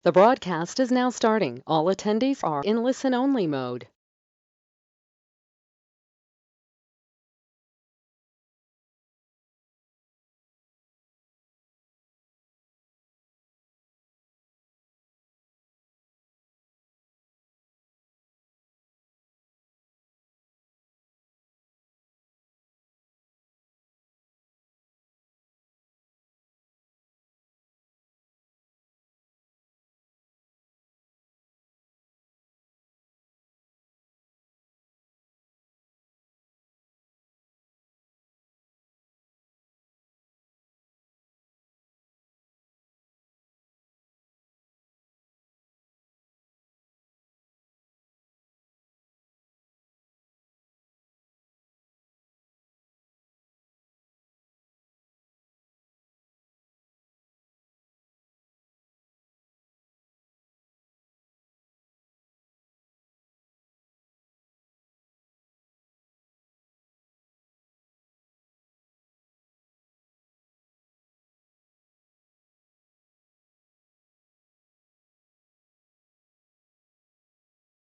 The broadcast is now starting. All attendees are in listen-only mode.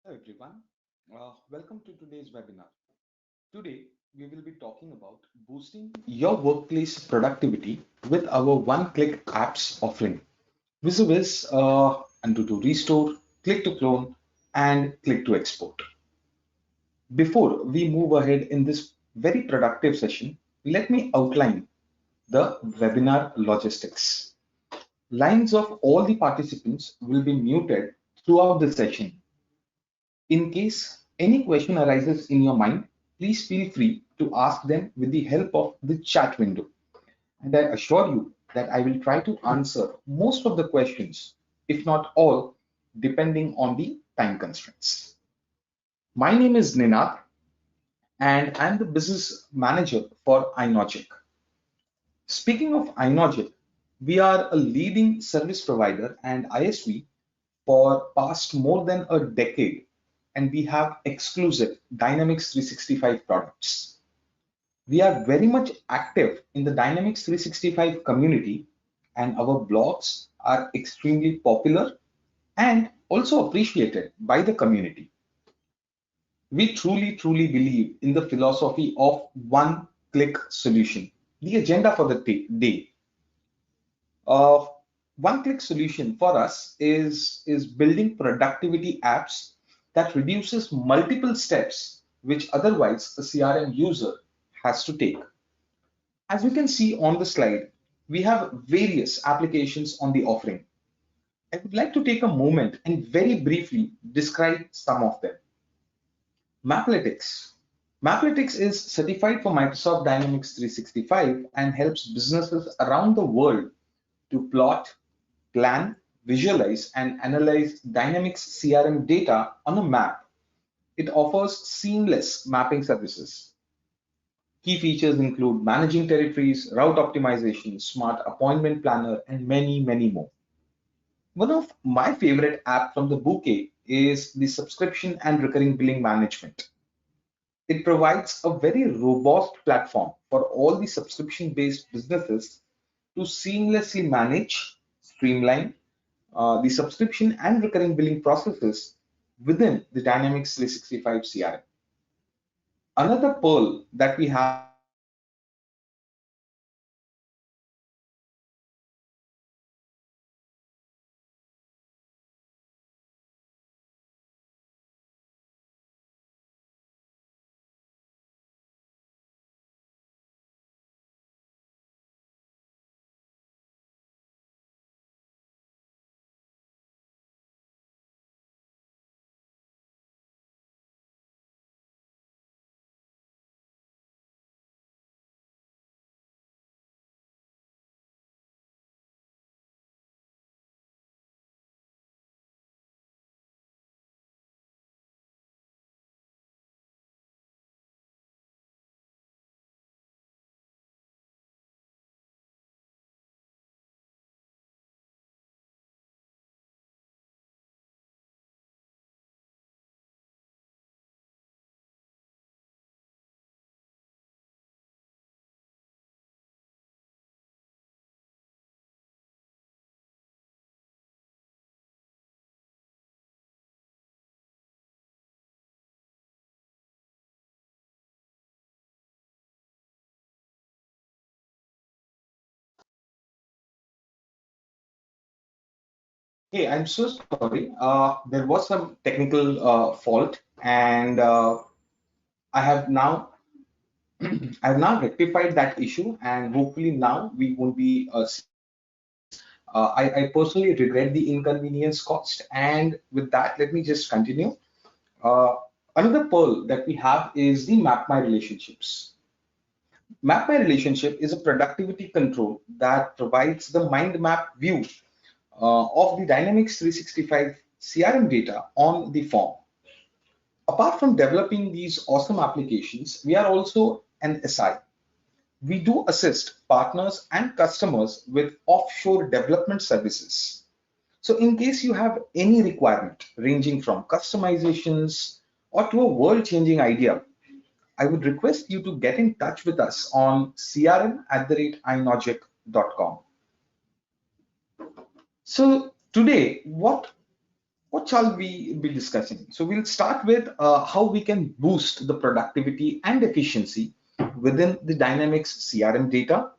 Hello everyone, welcome to today's webinar. Today we will be talking about boosting your workplace productivity with our one-click apps offering. Visit is undo to restore, click to clone, and click to export. Before we move ahead in this very productive session, let me outline the webinar logistics. Lines of all the participants will be muted throughout the session. In case any question arises in your mind, please feel free to ask them with the help of the chat window. And I assure you that I will try to answer most of the questions, if not all, depending on the time constraints. My name is Ninad, and I'm the business manager for iNogic. Speaking of iNogic, we are a leading service provider and ISV for past more than a decade, and we have exclusive Dynamics 365 products. We are very much active in the Dynamics 365 community, and our blogs are extremely popular and also appreciated by the community. We truly believe in the philosophy of one click solution. The agenda for the day. Uh, One click solution for us is building productivity apps that reduces multiple steps which otherwise a CRM user has to take. As you can see on the slide, we have various applications on the offering. I would like to take a moment and very briefly describe some of them. Maplytics. Maplytics is certified for Microsoft Dynamics 365 and helps businesses around the world to plot, plan, visualize, and analyze Dynamics CRM data on a map. It offers seamless mapping services. Key features include managing territories, route optimization, smart appointment planner, and many more. One of my favorite apps from the bouquet is the subscription and recurring billing management. It provides a very robust platform for all the subscription-based businesses to seamlessly manage, streamline the subscription and recurring billing processes within the Dynamics 365 CRM. Another pearl that we have in our offering is Hinder. Hinder is a CRM integration platform that provides seamless integration between Dynamics 365 CRM and Microsoft Dynamics 365 CRM. Hey, I'm so sorry. There was some technical fault, and I have now I've now rectified that issue, and hopefully now we won't be seeing this. I personally regret the inconvenience cost, and with that, let me just continue. Uh, Another pearl that we have is the Map My Relationships. Map My Relationship is a productivity control that provides the mind map view of the Dynamics 365 CRM data on the form. Apart from developing these awesome applications, we are also an SI. We do assist partners and customers with offshore development services. So, in case you have any requirement ranging from customizations or to a world changing idea, I would request you to get in touch with us on crm@inogic.com. So, today, what shall we be discussing? So we'll start with how we can boost the productivity and efficiency within the Dynamics CRM data,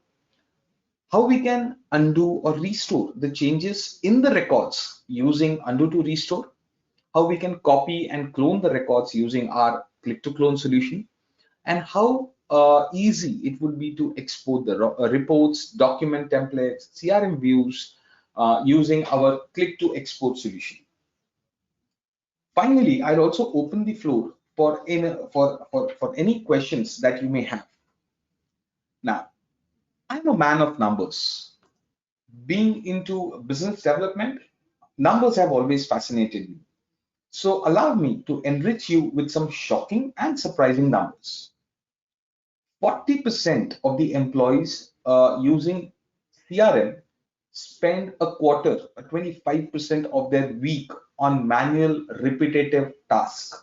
how we can undo or restore the changes in the records using undo to restore, how we can copy and clone the records using our click to clone solution, and how easy it would be to export the reports, document templates, CRM views using our click to export solution. Finally, I'll also open the floor for any questions that you may have. Now, I'm a man of numbers. Being into business development, numbers have always fascinated me. So allow me to enrich you with some shocking and surprising numbers. 40% of the employees using CRM spend a quarter, 25% of their week on manual repetitive tasks.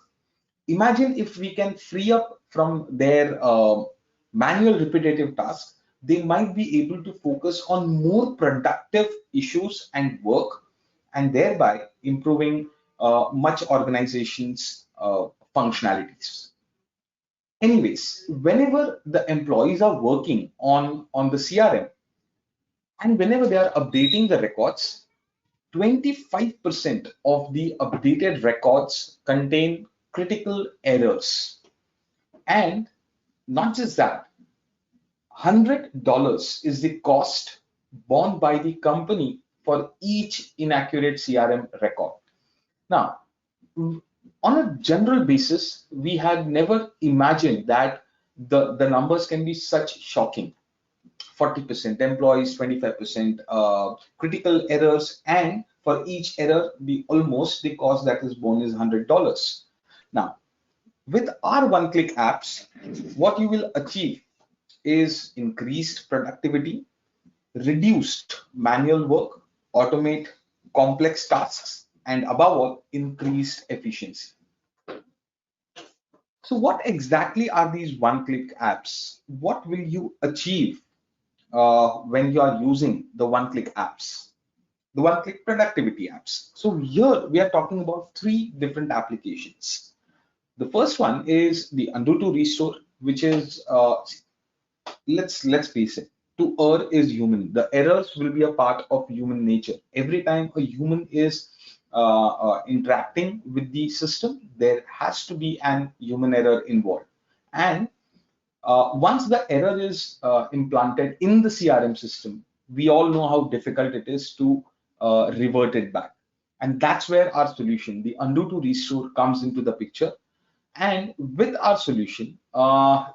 Imagine if we can free up from their manual repetitive tasks, they might be able to focus on more productive issues and work, and thereby improving much organizations functionalities. Anyways, whenever the employees are working on the CRM, and whenever they are updating the records, 25% of the updated records contain critical errors. And not just that, $100 is the cost borne by the company for each inaccurate CRM record. Now, on a general basis, we had never imagined that the numbers can be such shocking. 40% employees, 25% critical errors, and for each error, the cost that is borne is $100. Now, with our one-click apps, what you will achieve is increased productivity, reduced manual work, automate complex tasks, and above all, increased efficiency. So what exactly are these one-click apps? What will you achieve when you are using the one-click apps, the one-click productivity apps? So here we are talking about three different applications. The first one is the undo to restore, which is let's face it, to err is human. The errors will be a part of human nature. Every time a human is interacting with the system, there has to be an human error involved. And once the error is implanted in the CRM system, we all know how difficult it is to revert it back. And that's where our solution, the undo to restore, comes into the picture. And with our solution,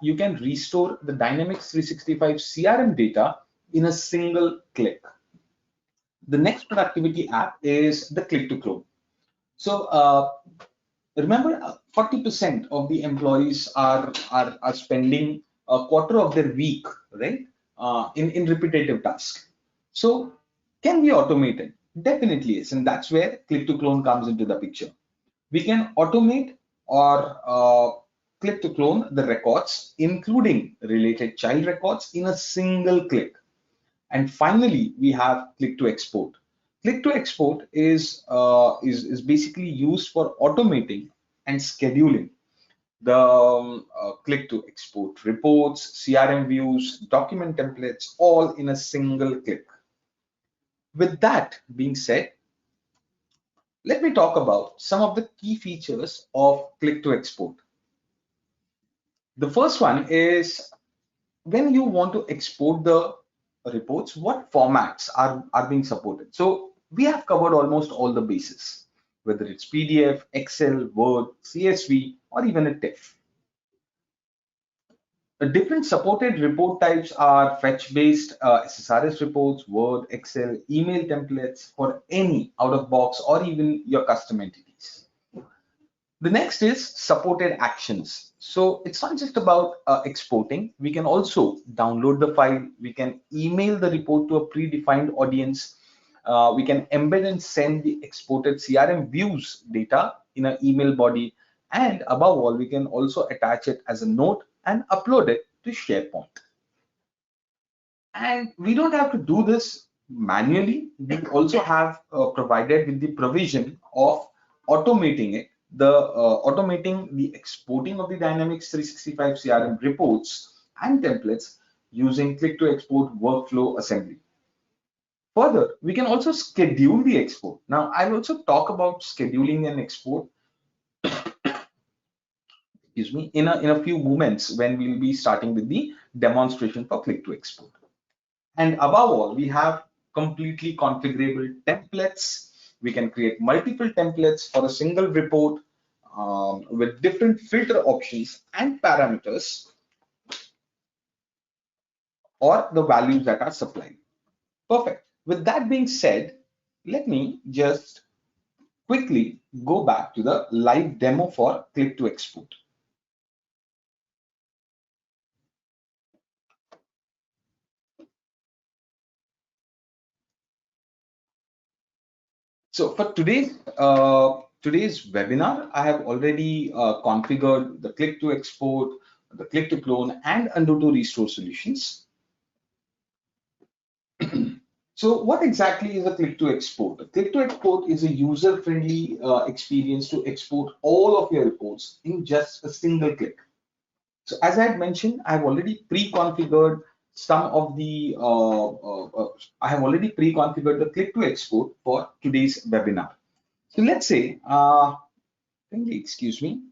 you can restore the Dynamics 365 CRM data in a single click. The next productivity app is the click to clone. So remember, 40% of the employees are spending a quarter of their week, right, in repetitive tasks. So can we automate it? Definitely yes, and that's where click to clone comes into the picture. We can automate or click to clone the records, including related child records, in a single click. And finally, we have click to export. Click to export is basically used for automating and scheduling the click to export reports, CRM views, document templates, all in a single click. With that being said, Let me talk about some of the key features of click to export. The first one is when you want to export the reports, what formats are being supported. So we have covered almost all the bases, whether it's PDF, Excel, Word, CSV, or even a TIFF. The different supported report types are fetch-based SSRS reports, Word, Excel, email templates for any out-of-box or even your custom entities. The next is supported actions. So it's not just about exporting. We can also download the file. We can email the report to a predefined audience. We can embed and send the exported CRM views data in an email body. And above all, we can also attach it as a note and upload it to SharePoint. And we don't have to do this manually. We also have provided with the provision of automating it, automating the exporting of the Dynamics 365 CRM reports and templates using click to export workflow assembly. Further, we can also schedule the export. Now, I'll also talk about scheduling and export, excuse me, in a few moments when we'll be starting with the demonstration for click to export. And above all, we have completely configurable templates. We can create multiple templates for a single report with different filter options and parameters or the values that are supplied. Perfect. With that being said, let me just quickly go back to the live demo for click to export. So for today's webinar, I have already configured the click to export, the click to clone, and undo to restore solutions. So what exactly is a click to export? A click to export is a user-friendly experience to export all of your reports in just a single click. So as I had mentioned, I've already pre-configured some of the I have already pre-configured the click to export for today's webinar. So let's say, kindly excuse me,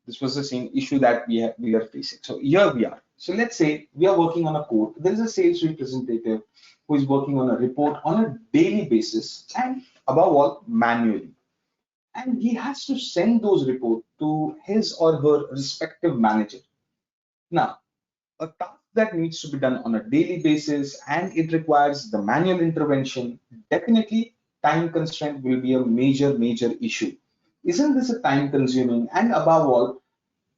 this was the same issue that we are facing. So here we are. So let's say we are working on a code. There is a sales representative who is working on a report on a daily basis and above all manually. And he has to send those reports to his or her respective manager. Now, a task that needs to be done on a daily basis and it requires the manual intervention, definitely time constraint will be a major issue. Isn't this a time consuming and above all,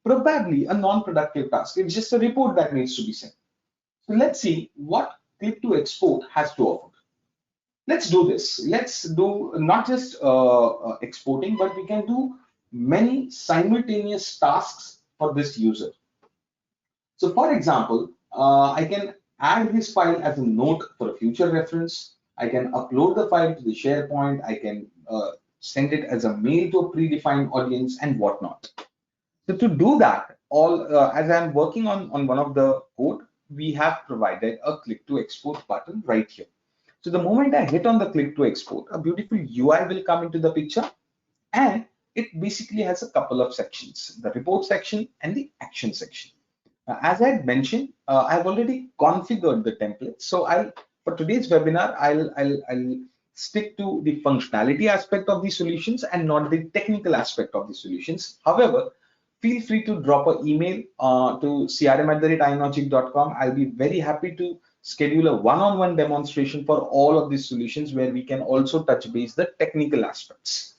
probably a non-productive task? It's just a report that needs to be sent. So let's see what click to export has to offer. Let's do this. Let's do not just exporting, but we can do many simultaneous tasks for this user. So for example, I can add this file as a note for a future reference. I can upload the file to the SharePoint. I can send it as a mail to a predefined audience and whatnot. So to do that, as I'm working on one of the code, we have provided a click to export button right here. So the moment I hit on the click to export, a beautiful UI will come into the picture, and it basically has a couple of sections, the report section and the action section. As I had mentioned, I've already configured the template. So for today's webinar, I'll stick to the functionality aspect of the solutions and not the technical aspect of the solutions. However, feel free to drop an email to crm@inogic.com. I'll be very happy to schedule a one-on-one demonstration for all of these solutions where we can also touch base the technical aspects.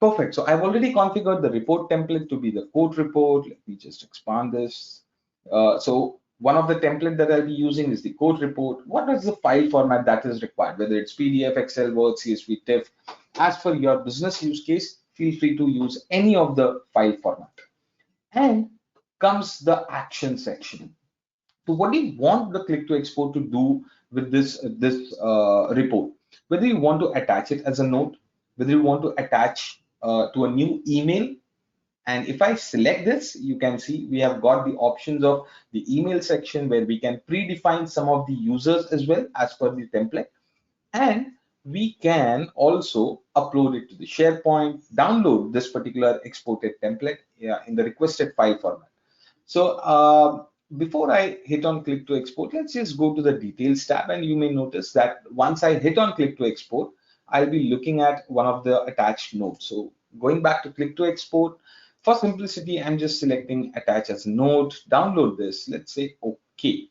Perfect. So I've already configured the report template to be the quote report. Let me just expand this. So one of the template that I'll be using is the quote report. What is the file format that is required, whether it's PDF, Excel, Word, CSV, TIFF. As for your business use case, feel free to use any of the file format. And comes the action section. So what do you want the click to export to do with this report? Whether you want to attach it as a note, whether you want to attach to a new email. And if I select this, you can see we have got the options of the email section where we can predefine some of the users as well as per the template. And we can also upload it to the SharePoint, download this particular exported template, yeah, in the requested file format. So before I hit on click to export, let's just go to the details tab, and you may notice that once I hit on click to export, I'll be looking at one of the attached notes. So going back to click to export, for simplicity, I'm just selecting attach as a note, download this, let's say OK.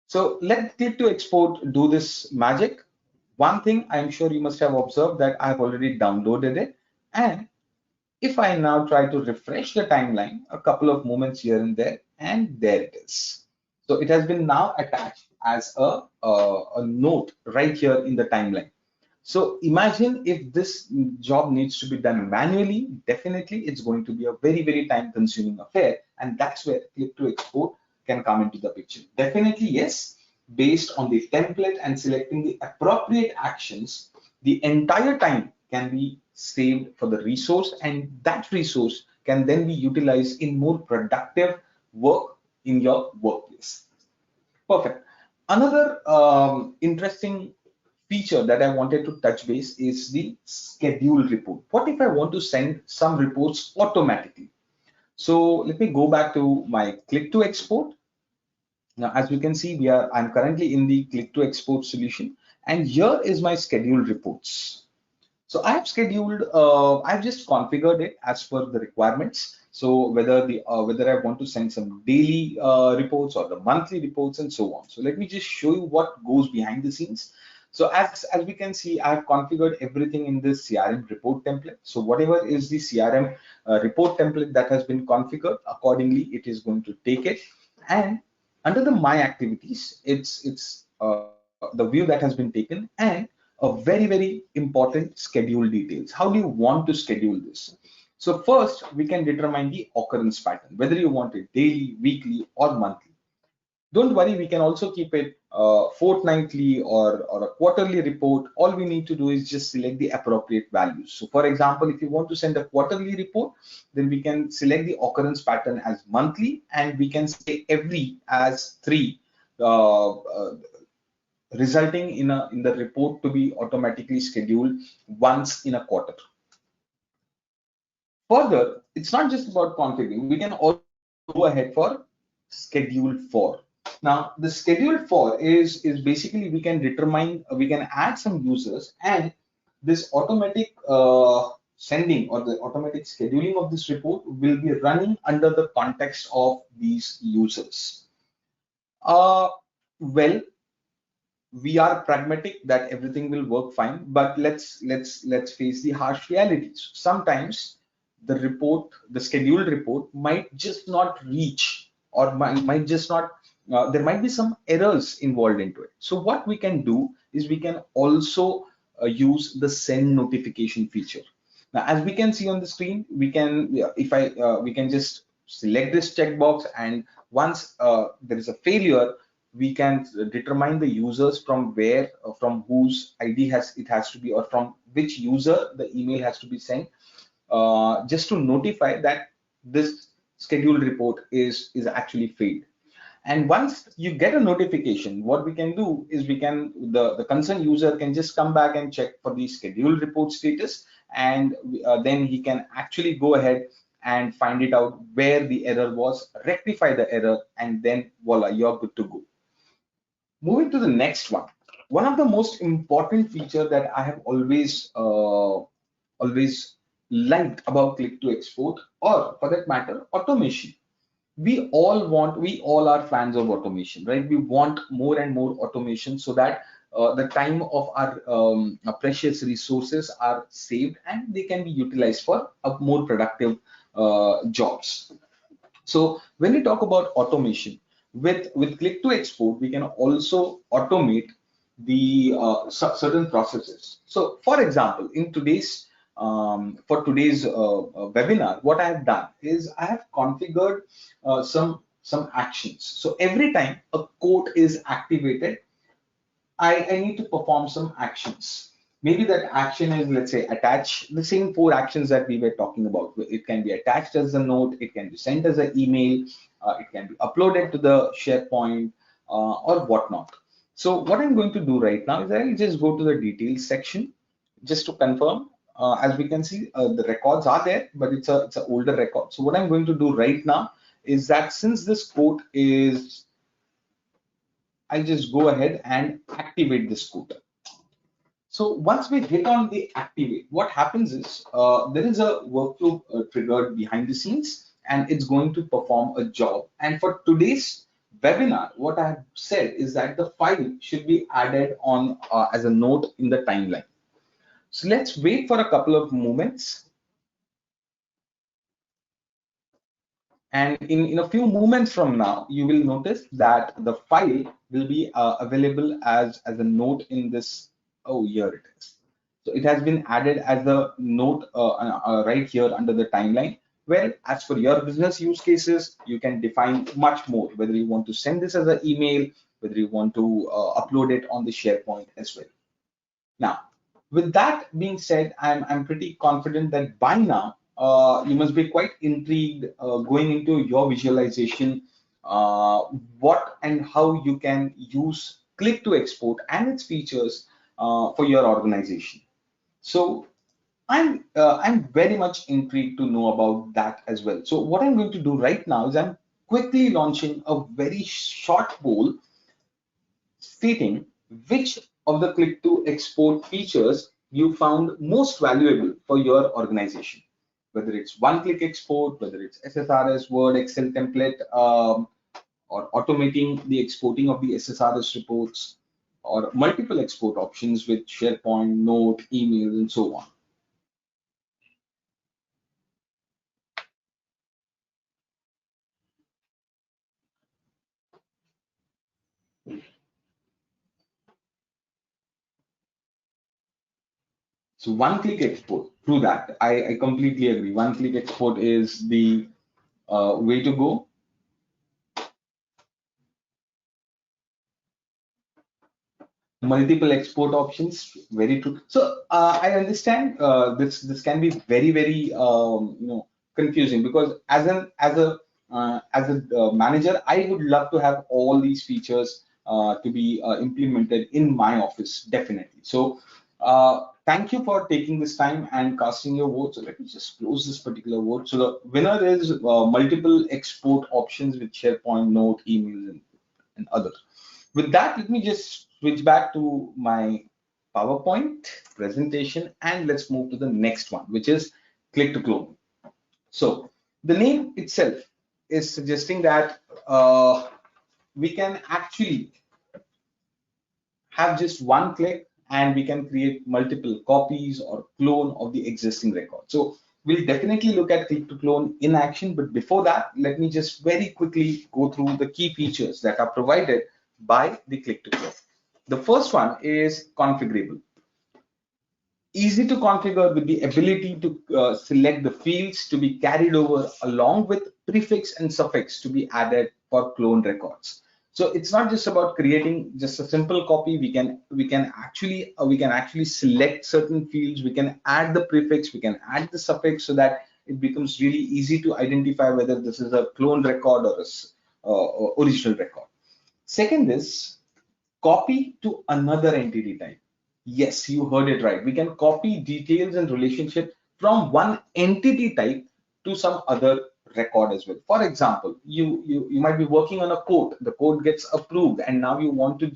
So let click to export do this magic. One thing I'm sure you must have observed that I've already downloaded it, and if I now try to refresh the timeline, a couple of moments here and there it is. So it has been now attached as a note right here in the timeline. So imagine if this job needs to be done manually, definitely it's going to be a very, very time consuming affair. And that's where click to export can come into the picture. Definitely, yes, based on the template and selecting the appropriate actions, the entire time can be saved for the resource, and that resource can then be utilized in more productive work in your workplace. Perfect. Another interesting feature that I wanted to touch base is the schedule report. What if I want to send some reports automatically? So let me go back to my click to export. Now, as you can see, I'm currently in the click to export solution, and here is my schedule reports. So I've just configured it as per the requirements. So whether I want to send some daily reports or the monthly reports and so on. So let me just show you what goes behind the scenes. So as we can see, I've configured everything in this CRM report template. So whatever is the CRM report template that has been configured, accordingly, it is going to take it. And under the My Activities, it's the view that has been taken, and a very, very important schedule details. How do you want to schedule this? So first, we can determine the occurrence pattern, whether you want it daily, weekly, or monthly. Don't worry, we can also keep it fortnightly or a quarterly report. All we need to do is just select the appropriate values. So for example, if you want to send a quarterly report, then we can select the occurrence pattern as monthly, and we can say every as 3, resulting in the report to be automatically scheduled once in a quarter. Further, it's not just about configuring. We can also go ahead for schedule for. Now, the schedule for is basically we can add some users, and this automatic sending or the automatic scheduling of this report will be running under the context of these users. Uh, well, we are pragmatic that everything will work fine, but let's face the harsh realities. Sometimes the scheduled report might just not reach, or might just not there might be some errors involved into it. So what we can do is we can also use the send notification feature. Now, as we can see on the screen, we can if I we can just select this checkbox, and once there is a failure, we can determine the users from where, from whose ID has to be, or from which user the email has to be sent, just to notify that this scheduled report is actually failed. And once you get a notification, what we can do is the concerned user can just come back and check for the scheduled report status, and then he can actually go ahead and find it out where the error was, rectify the error, and then voila, you're good to go. Moving to the next one of the most important feature that I have always liked about click to export, or for that matter, automation. We all are fans of automation, right? We want more and more automation so that the time of our precious resources are saved and they can be utilized for a more productive jobs. So when we talk about automation, with click to export, we can also automate the certain processes. So for example, in today's for today's webinar, what I have done is I have configured some actions. So every time a code is activated, I need to perform some actions. Maybe that action is, let's say, attach the same 4 actions that we were talking about. It can be attached as a note, it can be sent as an email, it can be uploaded to the SharePoint, or whatnot. So what I'm going to do right now is I'll just go to the details section just to confirm. As we can see, the records are there, but it's an older record. So what I'm going to do right now is that since this quote is, I'll just go ahead and activate this quote. So once we hit on the activate, what happens is there is a workflow triggered behind the scenes, and it's going to perform a job. And for today's webinar, what I have said is that the file should be added on as a note in the timeline. So let's wait for a couple of moments. And in a few moments from now, you will notice that the file will be available as a note in this. Oh, here it is. So it has been added as a note right here under the timeline, where as for your business use cases, you can define much more, whether you want to send this as an email, whether you want to upload it on the SharePoint as well. Now, with that being said, I'm pretty confident that by now you must be quite intrigued going into your visualization, uh, what and how you can use click to export and its features for your organization. So I'm very much intrigued to know about that as well. So what I'm going to do right now is I'm quickly launching a very short poll stating which of the click to export features you found most valuable for your organization, whether it's one click export, whether it's SSRS, Word, Excel template, or automating the exporting of the SSRS reports, or multiple export options with SharePoint, Note, email, and so on. So one click export, through that, I completely agree. One click export is the way to go. Multiple export options, very true. So I understand this can be very confusing, because as a manager, I would love to have all these features to be implemented in my office, definitely. So thank you for taking this time and casting your vote. So let me just close this particular vote. So the winner is multiple export options with SharePoint, Note, emails, and others. With that, let me just switch back to my PowerPoint presentation, and let's move to the next one, which is click to clone. So the name itself is suggesting that we can actually have just one click and we can create multiple copies or clone of the existing record. So we'll definitely look at click to clone in action, but before that, let me just very quickly go through the key features that are provided by the click to clone. The first one is configurable. Easy to configure with the ability to select the fields to be carried over along with prefix and suffix to be added for clone records. So it's not just about creating just a simple copy. We can actually select certain fields. We can add the prefix. We can add the suffix so that it becomes really easy to identify whether this is a clone record or a original record. Second is copy to another entity type. Yes, you heard it right. We can copy details and relationship from one entity type to some other record as well. For example, you might be working on a quote. The quote gets approved, and now you want to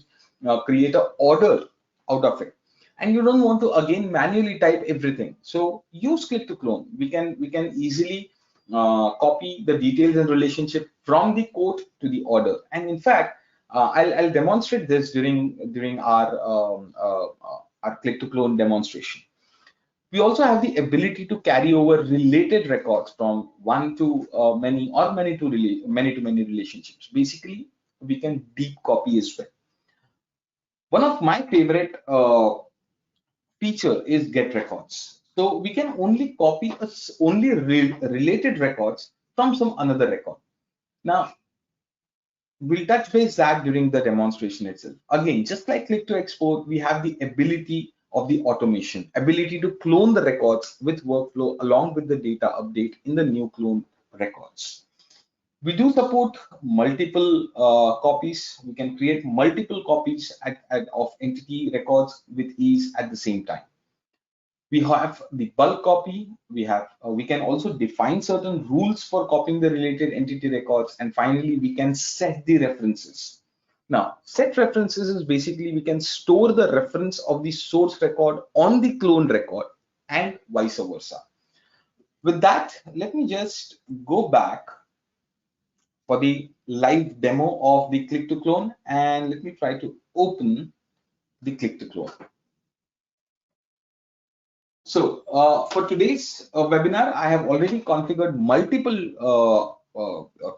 create an order out of it, and you don't want to again manually type everything. So use click to clone. We can easily copy the details and relationship from the quote to the order. And in fact, I'll demonstrate this during our click to clone demonstration. We also have the ability to carry over related records from one to many, or many to many relationships. Basically, we can deep copy as well. One of my favorite feature is get records. So we can only copy only related records from some another record. Now, we'll touch base that during the demonstration itself. Again, just like click to export, we have the ability of the automation, ability to clone the records with workflow along with the data update in the new clone records. We do support multiple copies. We can create multiple copies of entity records with ease at the same time. We have the bulk copy. We can also define certain rules for copying the related entity records, and finally we can set the references. Now, set references is basically we can store the reference of the source record on the clone record and vice versa. With that, let me just go back for the live demo of the click to clone, and let me try to open the click to clone. So for today's webinar, I have already configured multiple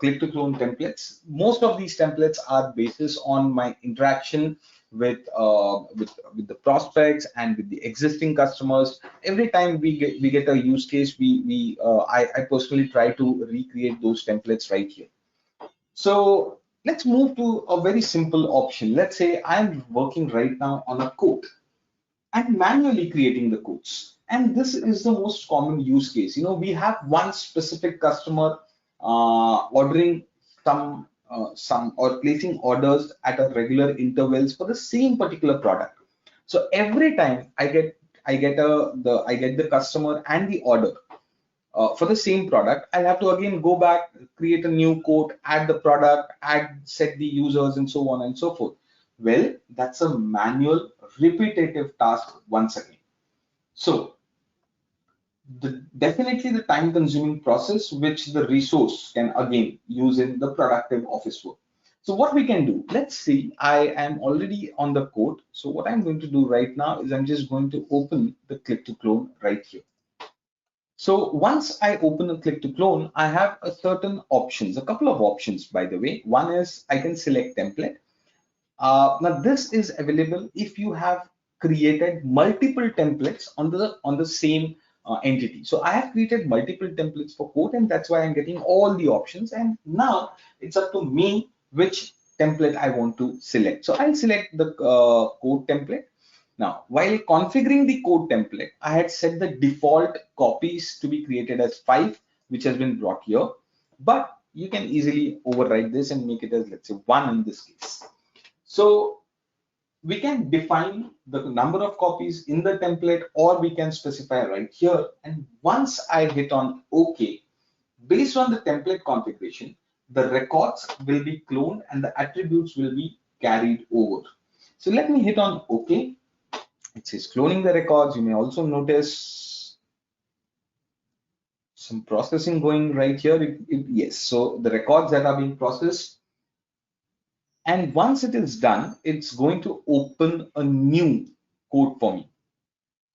click to clone templates. Most of these templates are basis on my interaction with the prospects and with the existing customers. Every time we get a use case, I personally try to recreate those templates right here. So let's move to a very simple option. Let's say I'm working right now on a quote and manually creating the codes. And this is the most common use case. We have one specific customer ordering some or placing orders at a regular intervals for the same particular product. So every time I get the customer and the order for the same product, I'll have to again go back, create a new quote, add the product, set the users, and so on and so forth. Well, that's a manual, repetitive task once again. So, definitely the time-consuming process, which the resource can again use in the productive office work. So, what we can do, let's see, I am already on the quote. So, what I'm going to do right now is I'm just going to open the click to clone right here. So once I open a click to clone, I have a certain options, a couple of options, by the way. One is I can select template. Now this is available if you have created multiple templates on the same entity. So I have created multiple templates for code, and that's why I'm getting all the options. And now it's up to me which template I want to select. So I'll select the code template. Now, while configuring the code template, I had set the default copies to be created as 5, which has been brought here. But you can easily override this and make it as, let's say, 1 in this case. So we can define the number of copies in the template, or we can specify right here. And once I hit on OK, based on the template configuration, the records will be cloned and the attributes will be carried over. So let me hit on OK. It says cloning the records. You may also notice some processing going right here. Yes, so the records that are being processed. And once it is done, it's going to open a new code for me.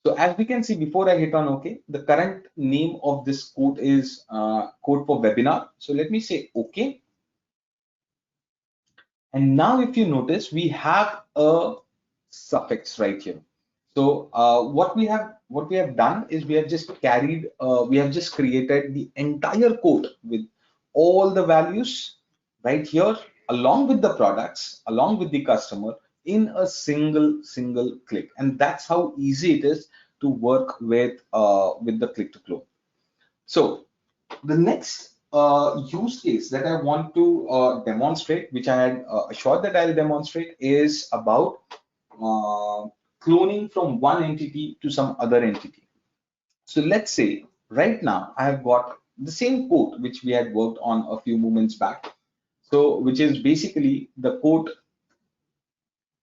So as we can see, before I hit on OK, the current name of this code is code for webinar. So let me say OK. And now if you notice, we have a suffix right here. So what we have done is we have just created the entire code with all the values right here, along with the products, along with the customer, in a single click. And that's how easy it is to work with the click to clone. So the next use case that I want to demonstrate, which I had assured that I'll demonstrate, is about cloning from one entity to some other entity. So let's say right now I have got the same code which we had worked on a few moments back. So which is basically the code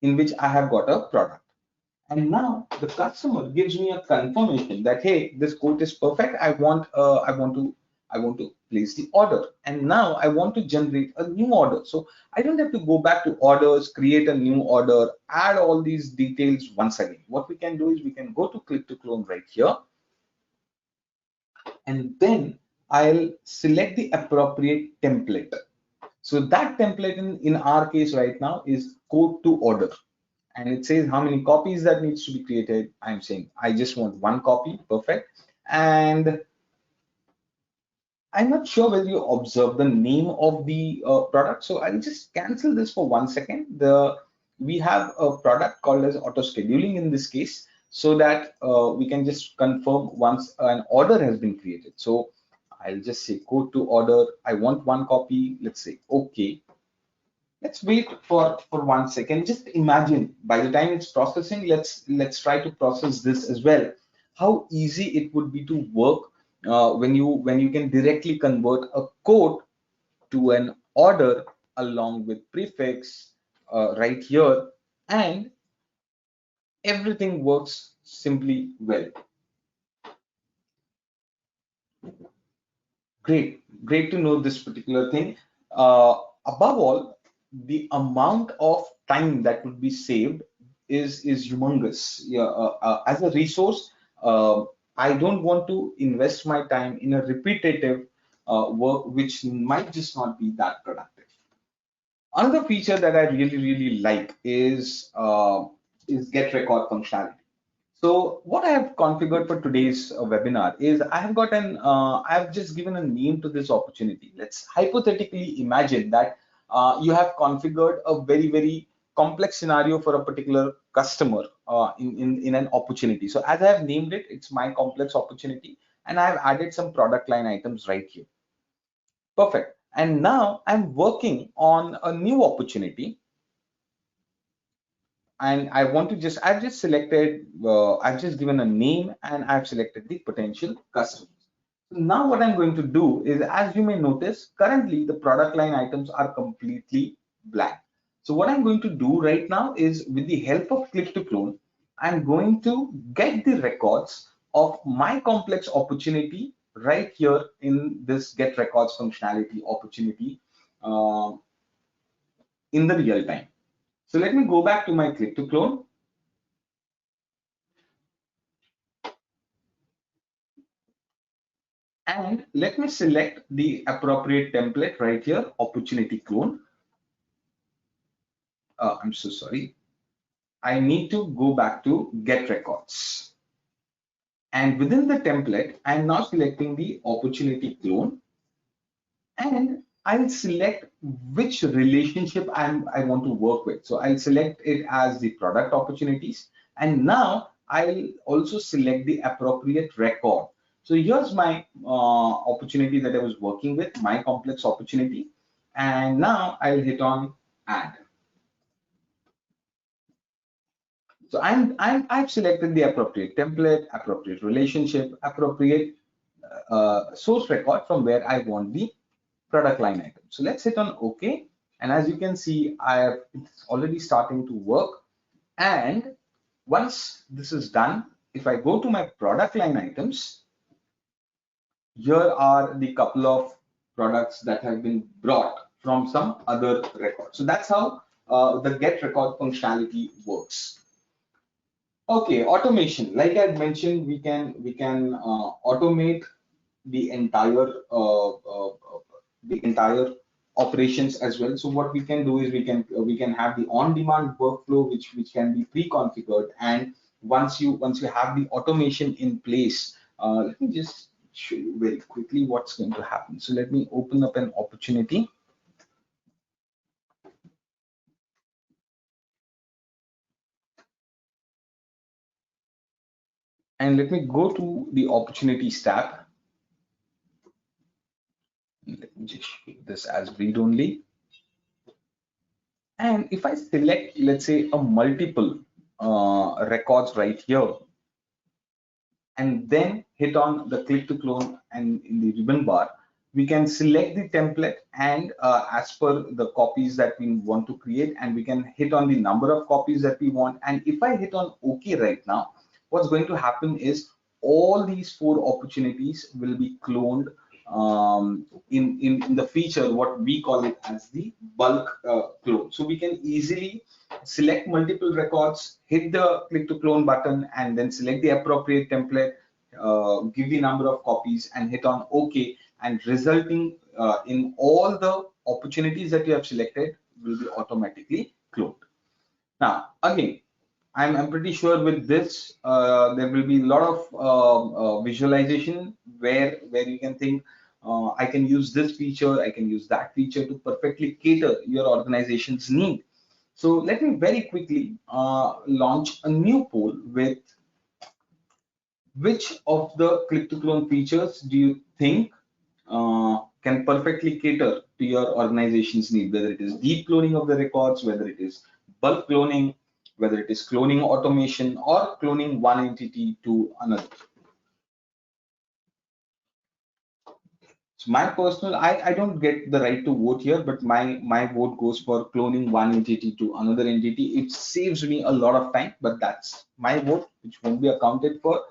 in which I have got a product. And now the customer gives me a confirmation that, hey, this quote is perfect. I want to place the order. And now I want to generate a new order. So I don't have to go back to orders, create a new order, add all these details once again. What we can do is we can go to click to clone right here. And then I'll select the appropriate template. So that template in our case right now is code to order. And it says how many copies that needs to be created. I'm saying I just want one copy, perfect. And I'm not sure whether you observe the name of the product, so I'll just cancel this for 1 second. We have a product called as auto scheduling in this case, so that we can just confirm once an order has been created. So I'll just say code to order. I want one copy. Let's say okay. Let's wait for 1 second. Just imagine by the time it's processing, let's try to process this as well. How easy it would be to work when you can directly convert a code to an order along with prefix right here, and everything works simply well. Great to know this particular thing. Above all, the amount of time that would be saved is humongous. Yeah, as a resource, I don't want to invest my time in a repetitive work which might just not be that productive. Another feature that I really like is get record functionality. So what I have configured for today's webinar is I have just given a name to this opportunity. Let's hypothetically imagine that you have configured a very complex scenario for a particular customer in an opportunity. So as I have named it, it's my complex opportunity, and I have added some product line items right here. Perfect. And now I'm working on a new opportunity, and I want to just, I've just selected, I've just given a name and I've selected the potential customers. So now what I'm going to do is, as you may notice, currently the product line items are completely blank. So what I'm going to do right now is, with the help of click to clone, I'm going to get the records of my complex opportunity right here in this get records functionality opportunity uh, in the real time. So let me go back to my click to clone, and let me select the appropriate template right here, opportunity clone. I'm so sorry. I need to go back to get records. And within the template, I'm now selecting the opportunity clone, and I'll select which relationship I want to work with. So I'll select it as the product opportunities. And now I'll also select the appropriate record. So here's my opportunity that I was working with, my complex opportunity. And now I'll hit on add. So I've selected the appropriate template, appropriate relationship, appropriate source record from where I want the product line item. So let's hit on OK. And as you can see, it's already starting to work. And once this is done, if I go to my product line items, here are the couple of products that have been brought from some other record. So that's how the get record functionality works. Okay, automation. Like I mentioned, we can automate the entire operations as well. So what we can do is we can have the on-demand workflow which can be pre-configured, and once you have the automation in place, let me just show you very quickly what's going to happen. So let me open up an opportunity, and let me go to the opportunities tab. Let me just show this as read only. And if I select, let's say, a multiple records right here, and then hit on the click to clone, and in the ribbon bar, we can select the template and as per the copies that we want to create, and we can hit on the number of copies that we want. And if I hit on OK right now, what's going to happen is all these 4 opportunities will be cloned in the feature what we call it as the bulk clone. So we can easily select multiple records, hit the click to clone button, and then select the appropriate template, give the number of copies, and hit on OK, and resulting in all the opportunities that you have selected will be automatically cloned. Now, again, I'm pretty sure with this, there will be a lot of visualization where you can think, I can use this feature, I can use that feature to perfectly cater your organization's need. So let me very quickly launch a new poll with which of the click to clone features do you think can perfectly cater to your organization's need, whether it is deep cloning of the records, whether it is bulk cloning, whether it is cloning automation or cloning one entity to another. So my personal, I don't get the right to vote here, but my vote goes for cloning one entity to another entity. It saves me a lot of time, but that's my vote, which won't be accounted for.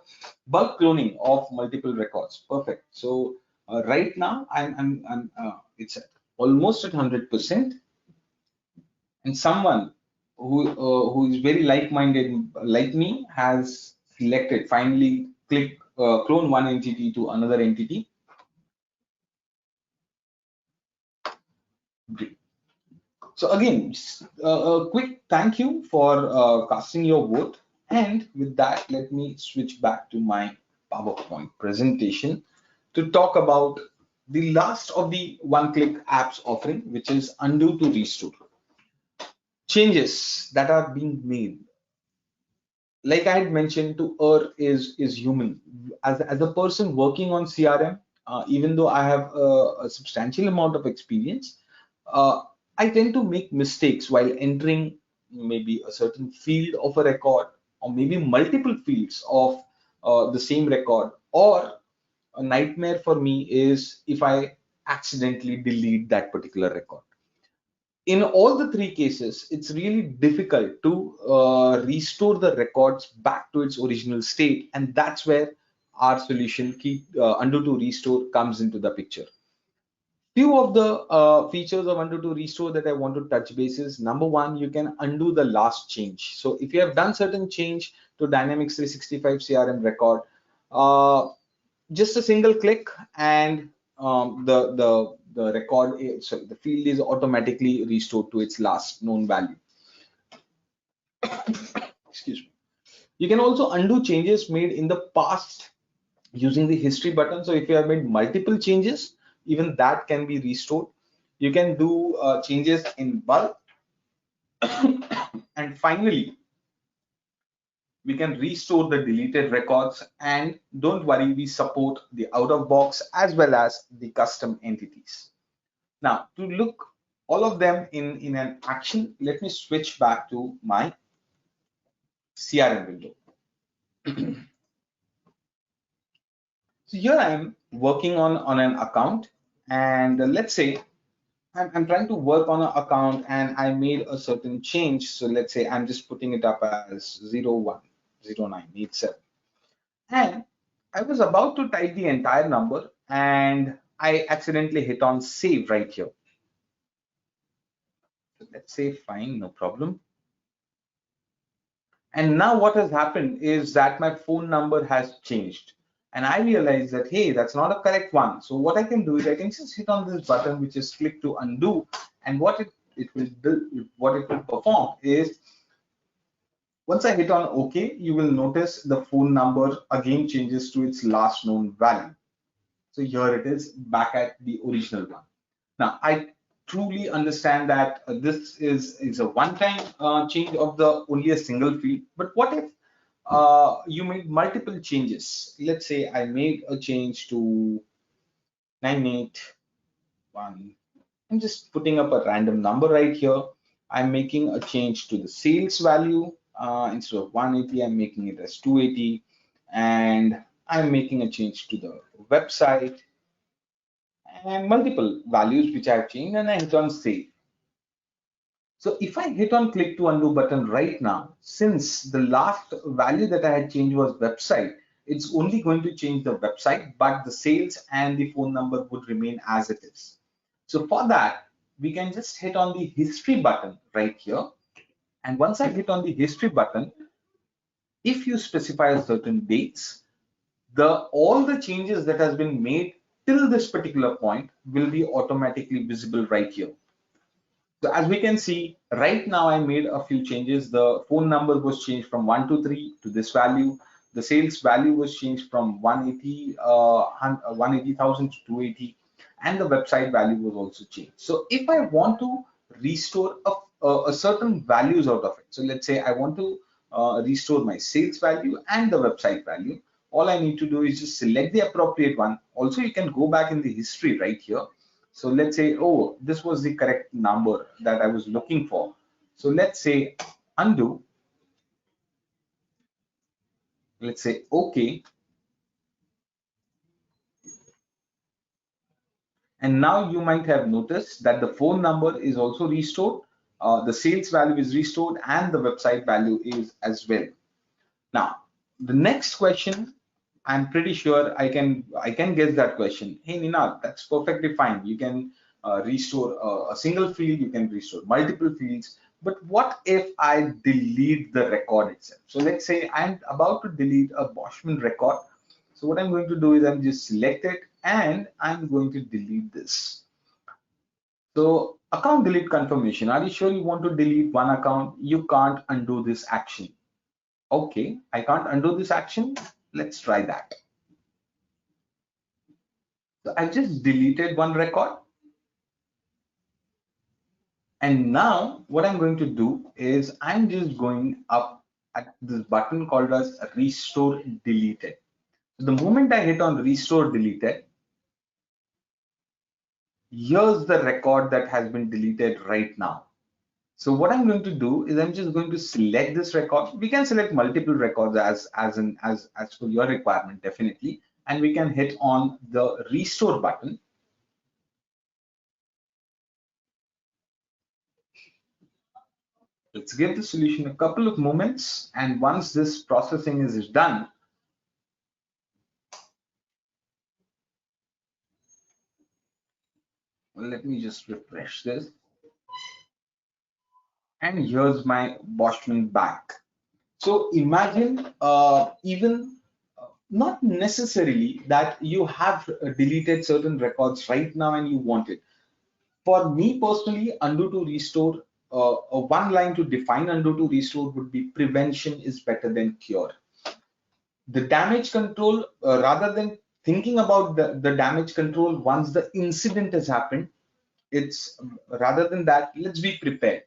Bulk cloning of multiple records, perfect. So right now I'm it's almost at 100%, and someone who is very like-minded like me has selected finally click clone one entity to another entity. Great. So again, a quick thank you for casting your vote. And with that, let me switch back to my PowerPoint presentation to talk about the last of the one-click apps offering, which is undo to restore. Changes that are being made, like I had mentioned, to err is human. As a person working on CRM, even though I have a substantial amount of experience, uh, I tend to make mistakes while entering maybe a certain field of a record, or maybe multiple fields of the same record. Or a nightmare for me is if I accidentally delete that particular record. In all the three cases, it's really difficult to restore the records back to its original state, and that's where our solution keep undo to restore comes into the picture. Few of the features of undo to restore that I want to touch base is: number one, you can undo the last change. So if you have done certain change to Dynamics 365 CRM record, uh, just a single click and the record is, sorry, the field is automatically restored to its last known value. Excuse me. You can also undo changes made in the past using the history button. So if you have made multiple changes, even that can be restored. You can do changes in bulk. And finally, we can restore the deleted records. And don't worry, we support the out of box as well as the custom entities. Now, to look all of them in an action, let me switch back to my CRM window. So here I am working on an account, and let's say I'm trying to work on an account and I made a certain change. So let's say I'm just putting it up as 010987. And I was about to type the entire number and I accidentally hit on save right here. So let's say fine, no problem. And now what has happened is that my phone number has changed. And I realize that, hey, that's not a correct one. So what I can do is I can just hit on this button, which is click to undo. And what it will do, what it will perform is, once I hit on OK, you will notice the phone number again changes to its last known value. So here it is back at the original one. Now, I truly understand that this is a one-time change of the only a single field. But what if you made multiple changes? Let's say I made a change to 981. I'm just putting up a random number right here. I'm making a change to the sales value. Instead of 180, I'm making it as 280. And I'm making a change to the website and multiple values which I have changed, and I hit on save. So if I hit on click to undo button right now, since the last value that I had changed was website, it's only going to change the website, but the sales and the phone number would remain as it is. So for that, we can just hit on the history button right here. And once I hit on the history button, if you specify certain dates, all the changes that has been made till this particular point will be automatically visible right here. So as we can see, right now I made a few changes. The phone number was changed from 123 to this value. The sales value was changed from 180,000 to 280, and the website value was also changed. So if I want to restore a certain values out of it, so let's say I want to restore my sales value and the website value, all I need to do is just select the appropriate one. Also, you can go back in the history right here. So let's say, oh, this was the correct number that I was looking for. So let's say undo. Let's say OK. And now you might have noticed that the phone number is also restored, the sales value is restored, and the website value is as well. Now, the next question, I'm pretty sure I can guess that question. Hey Nina, that's perfectly fine. You can restore a single field, you can restore multiple fields. But what if I delete the record itself? So let's say I'm about to delete a Boschman record. So what I'm going to do is I'm just select it and I'm going to delete this. So account delete confirmation. Are you sure you want to delete one account? You can't undo this action. Okay, I can't undo this action. Let's try that. So I just deleted one record. And now what I'm going to do is I'm just going up at this button called as restore deleted. So the moment I hit on restore deleted, here's the record that has been deleted right now. So what I'm going to do is I'm just going to select this record. We can select multiple records as per your requirement, definitely. And we can hit on the restore button. Let's give the solution a couple of moments. And once this processing is done, let me just refresh this. And here's my Boschman back. So imagine even not necessarily that you have deleted certain records right now and you want it. For me personally, undo to restore, one line to define undo to restore would be prevention is better than cure. The damage control, rather than thinking about the damage control once the incident has happened, it's rather than that, let's be prepared.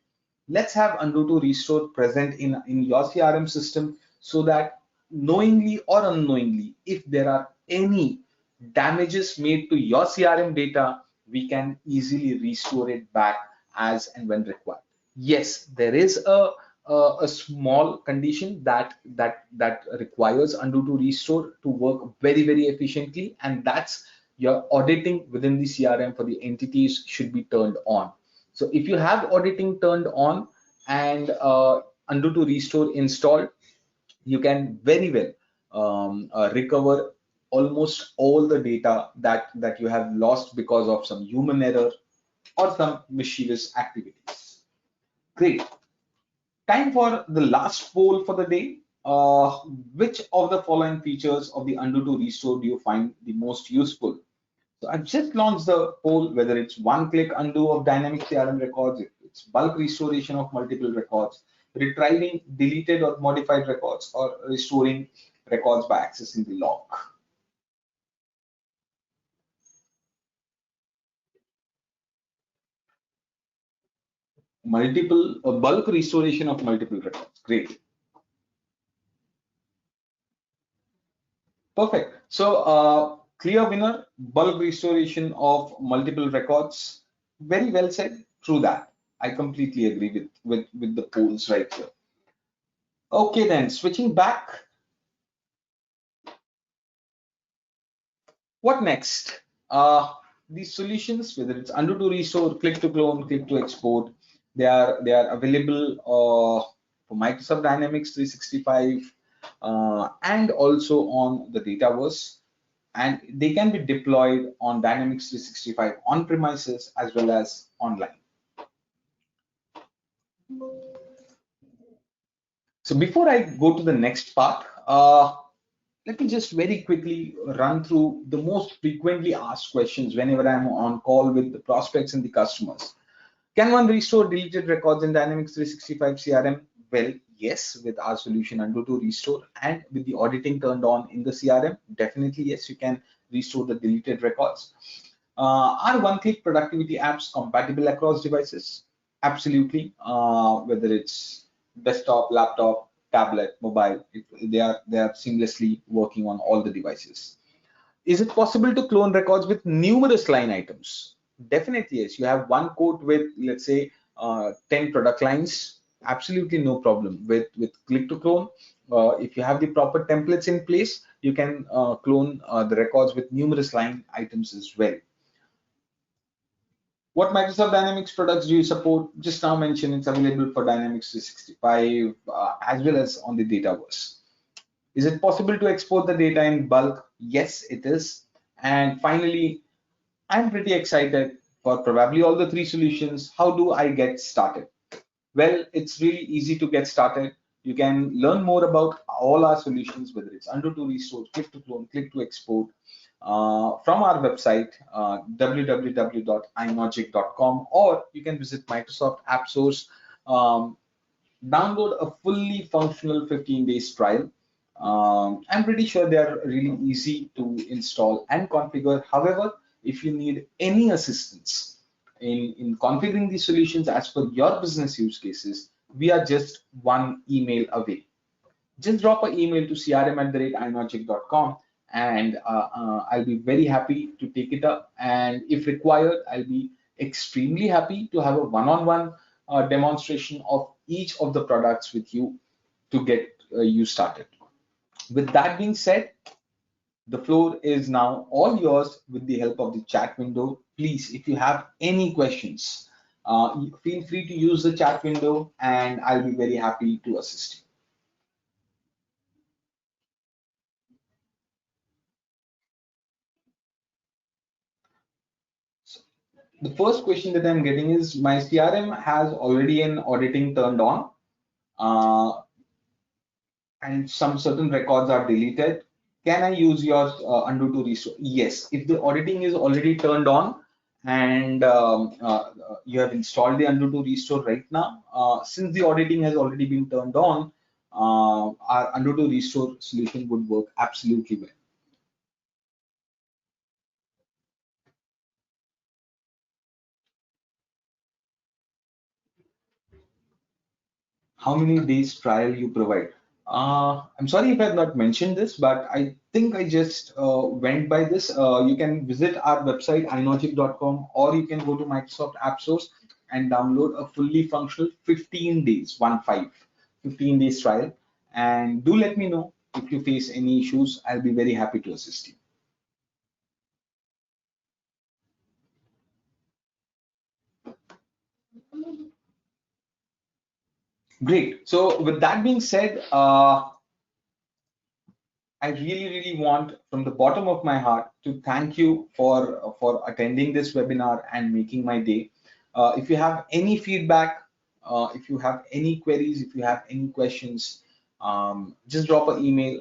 Let's have undo to restore present in your CRM system so that knowingly or unknowingly, if there are any damages made to your CRM data, we can easily restore it back as and when required. Yes, there is a small condition that requires undo to restore to work very efficiently, and that's your auditing within the CRM for the entities should be turned on. So if you have auditing turned on and undo to restore installed, you can very well recover almost all the data that you have lost because of some human error or some mischievous activities. Great. Time for the last poll for the day. Which of the following features of the undo to restore do you find the most useful? So I've just launched the poll, whether it's one-click undo of dynamic CRM records, if it's bulk restoration of multiple records, retrieving deleted or modified records, or restoring records by accessing the log. Multiple bulk restoration of multiple records. Great. Perfect. So clear winner, bulk restoration of multiple records. Very well said. True that. I completely agree with the polls right here. Okay, then switching back. What next? These solutions, whether it's undo to restore, click to clone, click to export, they are available for Microsoft Dynamics 365 and also on the Dataverse, and they can be deployed on Dynamics 365 on premises as well as online. So before I go to the next part, let me just very quickly run through the most frequently asked questions whenever I'm on call with the prospects and the customers. Can one restore deleted records in Dynamics 365 CRM? Well, yes, with our solution undo to restore and with the auditing turned on in the CRM, definitely yes, you can restore the deleted records. Are one-click productivity apps compatible across devices? Absolutely, whether it's desktop, laptop, tablet, mobile. They are seamlessly working on all the devices. Is it possible to clone records with numerous line items? Definitely, yes. You have one quote with, let's say, 10 product lines. Absolutely no problem with click to clone. If you have the proper templates in place, you can clone the records with numerous line items as well. What Microsoft Dynamics products do you support? Just now mentioned it's available for Dynamics 365 as well as on the Dataverse. Is it possible to export the data in bulk? Yes, it is. And finally, I'm pretty excited for probably all the three solutions. How do I get started? Well, it's really easy to get started. You can learn more about all our solutions, whether it's undo to restore, click to clone, click to export, from our website, www.inogic.com, or you can visit Microsoft App Source. Um, Download a fully functional 15 days trial. I'm pretty sure they are really easy to install and configure. However, if you need any assistance in configuring these solutions as per your business use cases, we are just one email away. Just drop an email to crm@inogic.com, and I'll be very happy to take it up. And if required, I'll be extremely happy to have a one-on-one demonstration of each of the products with you to get you started. With that being said, the floor is now all yours with the help of the chat window. Please, if you have any questions, feel free to use the chat window and I'll be very happy to assist you. So the first question that I'm getting is my CRM has already an auditing turned on, uh, and some certain records are deleted. Can I use your undo to restore? Yes, if the auditing is already turned on and you have installed the undo to restore right now, since the auditing has already been turned on, our undo to restore solution would work absolutely well. How many days trial you provide? I'm sorry if I have not mentioned this, but I think I just went by this. You can visit our website, inogic.com, or you can go to Microsoft App Source and download a fully functional 15 days, 15 days trial. And do let me know if you face any issues. I'll be very happy to assist you. Great. So with that being said, I really, really want from the bottom of my heart to thank you for attending this webinar and making my day. If you have any feedback, if you have any queries, if you have any questions, just drop an email